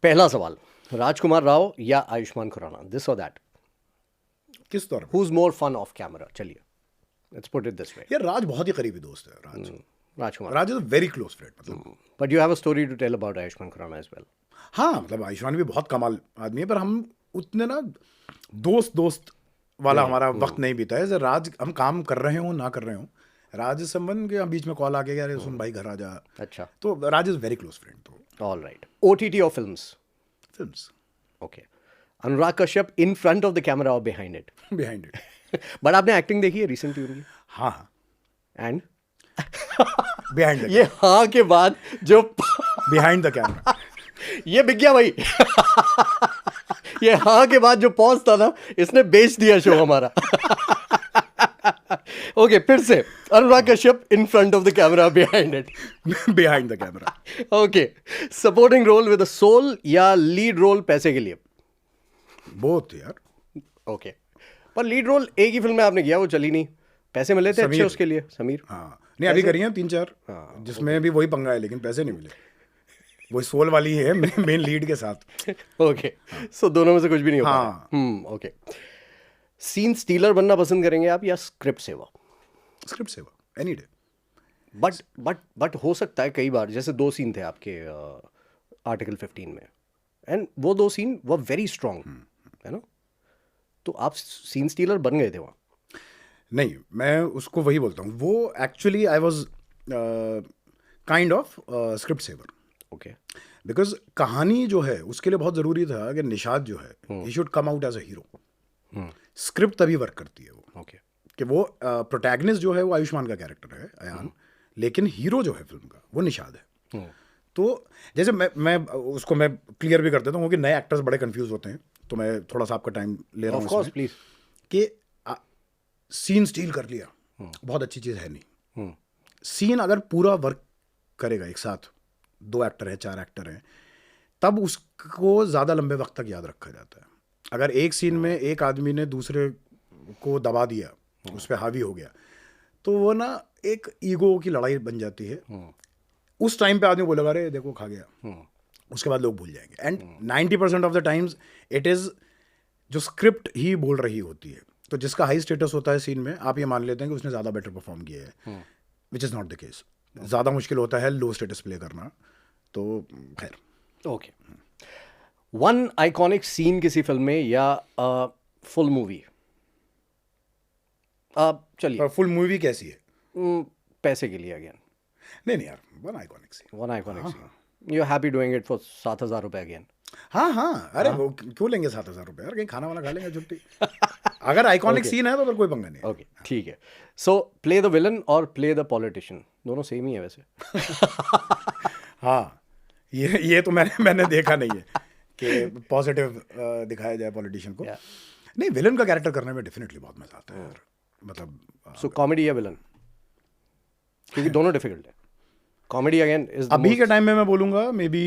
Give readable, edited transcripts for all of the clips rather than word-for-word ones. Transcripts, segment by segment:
पहला सवाल, राजकुमार राव या आयुष्मान खुराना, दिस और दैट, किस तौर पे? Who is more fun of camera? चलिए, let's put it this way. यार राज बहुत ही करीबी दोस्त है। Rajkummar, Raj is a very close friend, मतलब but you have a story to tell about Ayushmann Khurrana as well. हाँ, मतलब आयुष्मान भी बहुत कमाल आदमी है, पर हम उतने ना दोस्त दोस्त वाला हमारा वक्त नहीं बीता है। जैसे राज, हम काम कर रहे हो ना कर रहे हो, राज इस संबंध के बीच में कॉल आ गया, अरे सुन भाई घर आ जा, अच्छा, तो Raj is very close friend. तो ऑल राइट। ओटीटी और films? Films. Okay. Anurag Kashyap in front of the camera और behind it? Behind it. But आपने एक्टिंग देखी है रिसेंटली उनकी? हाँ हाँ, एंड बिहाइंड द ये हाँ के बाद जो बिहाइंड द कैमरा। ये बिक गया भाई। ये हाँ के बाद जो पॉज था ना, इसने बेच दिया शो हमारा। ओके, फिर से Anurag Kashyap in front of the camera, behind it? Behind the camera. Okay. Supporting role with a soul या लीड रोल पैसे के लिए? बोथ यार। ओके, पर लीड रोल एक ही फिल्म में आपने किया, वो चली नहीं, पैसे मिले थे अच्छे समीर। उसके लिए? समीर? हाँ, नहीं अभी करी हैं 3-4, जिसमें भी वही पंगा है, लेकिन पैसे नहीं मिले। वही सोल वाली है मेन लीड के साथ। ओके, सो दोनों में से कुछ भी नहीं हो हाँ। पाया। ओके। सीन स्टीलर बनना पसंद करेंगे आप या स्क्रिप्ट सेवा? स्क्रिप्ट सेवा एनी डे। बट हो सकता है कई बार, जैसे 2 सीन थे आपके आर्टिकल 15 में, एंड वो 2 सीन वर वेरी स्ट्रांग, है ना? तो आप सीन स्टीलर बन गए थे वहाँ? नहीं, मैं उसको वही बोलता हूँ, वो actually I was kind of script saver. Okay. Because कहानी जो है उसके लिए बहुत ज़रूरी था कि निषाद जो है ही should come out as a hero. Script तभी वर्क करती है वो, ओके। कि वो प्रोटैगनिस्ट जो है वो आयुष्मान का कैरेक्टर है, अयान, लेकिन हीरो जो है फिल्म का वो निषाद है। तो जैसे मैं उसको मैं क्लियर भी कर देता हूँ, क्योंकि नए एक्टर्स बड़े कंफ्यूज होते हैं, तो मैं थोड़ा सा आपका टाइम ले रहा हूँ ऑफ कोर्स, इसमें, प्लीज। कि सीन स्टील कर लिया, बहुत अच्छी चीज़ है नहीं। सीन अगर पूरा वर्क करेगा एक साथ, 2 एक्टर हैं, 4 एक्टर हैं, तब उसको ज़्यादा लंबे वक्त तक याद रखा जाता है। अगर एक सीन में एक आदमी ने दूसरे को दबा दिया, उस पर हावी हो गया, तो वो ना एक ईगो की लड़ाई बन जाती है। उस टाइम पे आदमी बोलेगा अरे देखो खा गया, उसके बाद लोग भूल जाएंगे। And 90% of the times it is जो स्क्रिप्ट ही बोल रही होती है। तो जिसका हाई स्टेटस होता है सीन में, आप ये मान लेते हैं कि उसने ज़्यादा बेटर परफॉर्म किया है, which is not the case. ज़्यादा मुश्किल होता है लो स्टेटस प्ले करना। तो खैर। ओके। वन आइकॉनिक सीन किसी फिल्म में या फुल मूवी? चलिए, फुल मूवी कैसी है? पैसे के लिए अगेन। नहीं यार, one iconic scene. One iconic scene, you are happy doing it for 7,000 रुपए अगेन? हाँ, अरे वो क्यों लेंगे 7,000 रुपये यार, कहीं खाना वाना खा लेंगे छुट्टी। अगर आइकॉनिक सीन है तो फिर कोई पंगा नहीं है। ओके, ठीक है। सो प्ले द विलन और प्ले द पॉलिटिशियन, दोनों सेम ही है वैसे। हाँ, ये तो मैंने देखा नहीं है कि पॉजिटिव दिखाया जाए पॉलिटिशियन को। नहीं, विलन का कैरेक्टर करने में डेफिनेटली बहुत मजा आता है यार, मतलब। सो कॉमेडी या विलन? क्योंकि दोनों डिफिकल्ट है। कॉमेडी अगेन इज अभी के टाइम में मैं बोलूँगा मे बी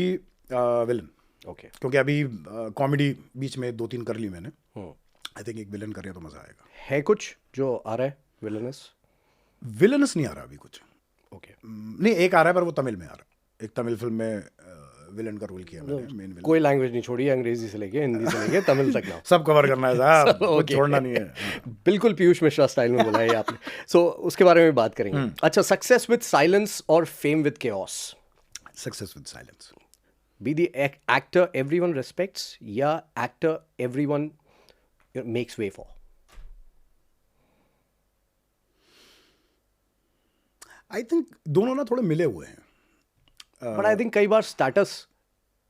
विलन। ओके। क्योंकि अभी कॉमेडी बीच में 2-3 कर ली मैंने। आई थिंक एक विलन करें तो मजा आएगा। है कुछ जो आ रहा है विलनस? विलनस नहीं आ रहा अभी कुछ। ओके। नहीं, एक आ रहा है पर वो तमिल में आ रहा है। एक तमिल फिल्म में विलन का रोल किया मैंने, मेन विलन। कोई लैंग्वेज नहीं छोड़ी, अंग्रेजी से लेके हिंदी से लेके तमिल तक ना। सब कवर करना है साहब, कुछ Okay. छोड़ना नहीं है। बिल्कुल पीयूष मिश्रा स्टाइल में बोला है आपने। सो उसके बारे में बात करेंगे। अच्छा, सक्सेस विद साइलेंस और fame with chaos? Success with silence. Be the actor everyone respects या actor everyone makes way for? I think दोनों ना थोड़े मिले हुए हैं। बट आई थिंक कई बार स्टेटस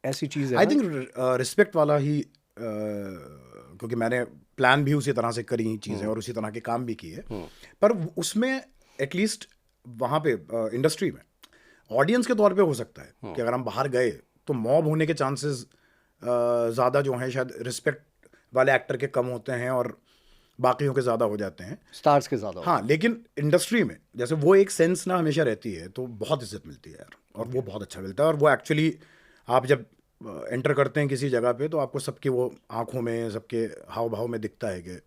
ऐसी चीज है आई ना। थिंक रिस्पेक्ट वाला ही, क्योंकि मैंने प्लान भी उसी तरह से करी चीज़ें और उसी तरह के काम भी किए, पर उसमें एटलीस्ट वहाँ पे इंडस्ट्री में ऑडियंस के तौर पे हो सकता है कि अगर हम बाहर गए तो मॉब होने के चांसेस ज़्यादा जो हैं शायद रिस्पेक्ट वाले एक्टर के कम होते हैं और बाकियों के ज़्यादा हो जाते हैं, स्टार्स के ज्यादा। हाँ। लेकिन इंडस्ट्री में जैसे वो एक सेंस ना हमेशा रहती है, तो बहुत इज्जत मिलती है यार, और वो बहुत अच्छा मिलता है। और वो एक्चुअली आप जब एंटर करते हैं किसी जगह पे, तो आपको सबके वो आंखों में, सबके हाव भाव में दिखता है कि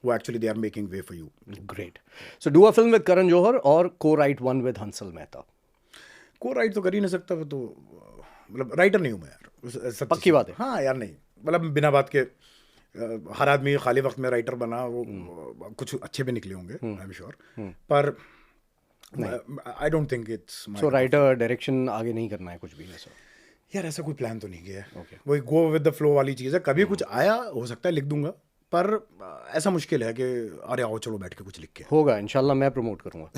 वो actually they are making way for you. Great. So do a film with Karan Johar और को right one with Hansal Mehta? को राइट तो कर ही नहीं सकता, वो तो मतलब राइटर नहीं हूँ मैं यार, सच्ची पक्की बात है। हाँ यार नहीं, मतलब बिना बात के हर आदमी खाली वक्त में राइटर बना, वो कुछ अच्छे भी निकले होंगे आई एम श्योर, पर I don't think it's so writer direction आगे नहीं करना है कुछ भी ऐसा? यार ऐसा कोई प्लान तो नहीं किया है। Okay. वही गो विद द फ्लो वाली चीज़ है, कभी कुछ आया हो सकता है लिख दूंगा, पर ऐसा मुश्किल है कि अरे आओ चलो बैठ के कुछ लिख के होगा इंशाल्लाह, मैं प्रमोट करूंगा।